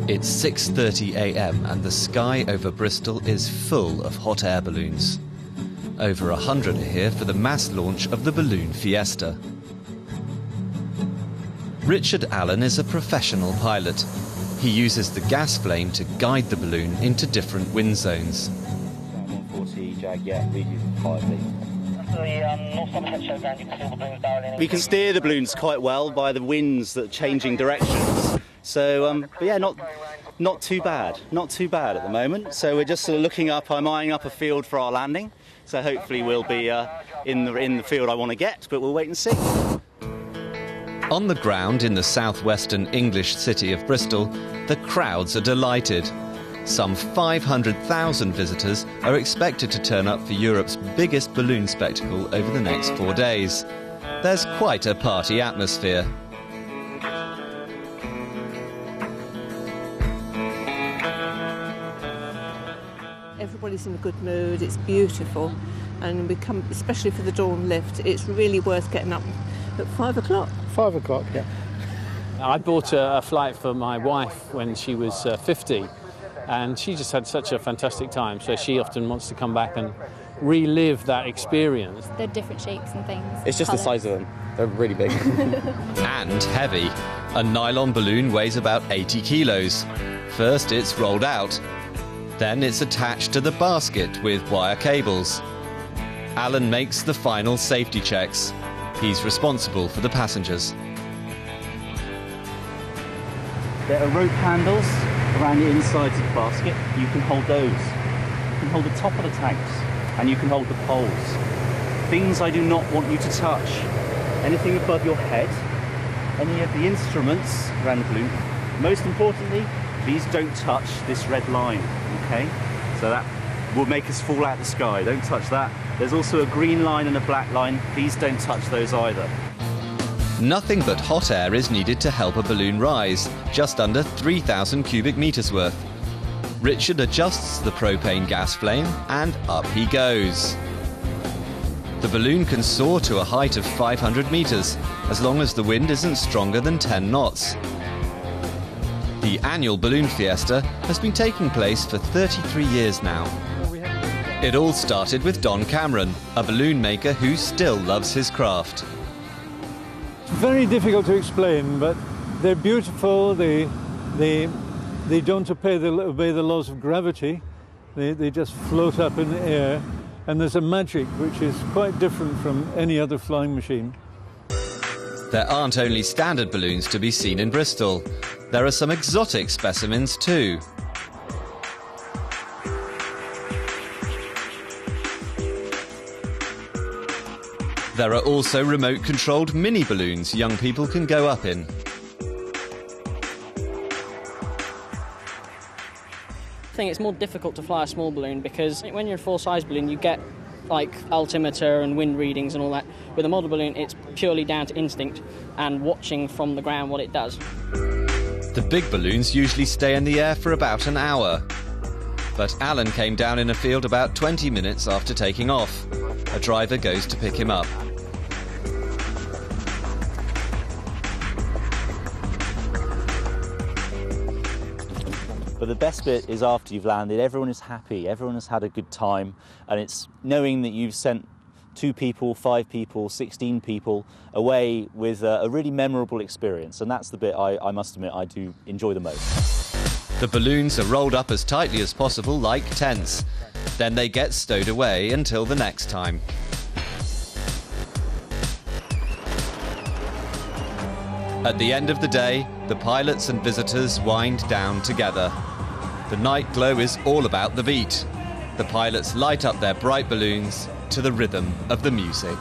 It's 6:30 a.m. and the sky over Bristol is full of hot air balloons. Over 100 are here for the mass launch of the balloon Fiesta. Richard Allen is a professional pilot. He uses the gas flame to guide the balloon into different wind zones. 140 Jag, yeah, we use 5 We can steer the balloons quite well by the winds that are changing directions. So, but yeah, not too bad. Not too bad at the moment. So we're just sort of looking up. I'm eyeing up a field for our landing. So hopefully we'll be in the field I want to get. But we'll wait and see. On the ground in the southwestern English city of Bristol, the crowds are delighted. Some 500,000 visitors are expected to turn up for Europe's biggest balloon spectacle over the next 4 days. There's quite a party atmosphere. Everybody's in a good mood, it's beautiful, and we come, especially for the dawn lift, it's really worth getting up at 5 o'clock. 5 o'clock, yeah. I bought a flight for my wife when she was 50, and she just had such a fantastic time, so she often wants to come back and relive that experience. They're different shapes and things. It's just the size of them. They're really big. And heavy. A nylon balloon weighs about 80 kilos. First it's rolled out. Then it's attached to the basket with wire cables. Alan makes the final safety checks. He's responsible for the passengers. There are rope handles around the insides of the basket. You can hold those. You can hold the top of the tanks, and you can hold the poles. Things I do not want you to touch. Anything above your head, any of the instruments around the balloon. Most importantly, please don't touch this red line, okay? So that will make us fall out of the sky. Don't touch that. There's also a green line and a black line. Please don't touch those either. Nothing but hot air is needed to help a balloon rise, just under 3,000 cubic meters worth. Richard adjusts the propane gas flame and up he goes. The balloon can soar to a height of 500 meters, as long as the wind isn't stronger than 10 knots. The annual Balloon Fiesta has been taking place for 33 years now. It all started with Don Cameron, a balloon maker who still loves his craft. Very difficult to explain, but they're beautiful. They don't obey the laws of gravity. They just float up in the air, and there's a magic which is quite different from any other flying machine. There aren't only standard balloons to be seen in Bristol. There are some exotic specimens too. There are also remote-controlled mini balloons young people can go up in. I think it's more difficult to fly a small balloon because when you're a full-size balloon you get like altimeter and wind readings and all that. With a model balloon it's purely down to instinct and watching from the ground what it does. The big balloons usually stay in the air for about an hour. But Alan came down in a field about 20 minutes after taking off. A driver goes to pick him up. But the best bit is after you've landed, everyone is happy, everyone has had a good time, and it's knowing that you've sent 2 people, 5 people, 16 people away with a really memorable experience, and that's the bit I must admit I do enjoy the most. The balloons are rolled up as tightly as possible like tents. Then they get stowed away until the next time. At the end of the day, the pilots and visitors wind down together. The night glow is all about the beat. The pilots light up their bright balloons to the rhythm of the music.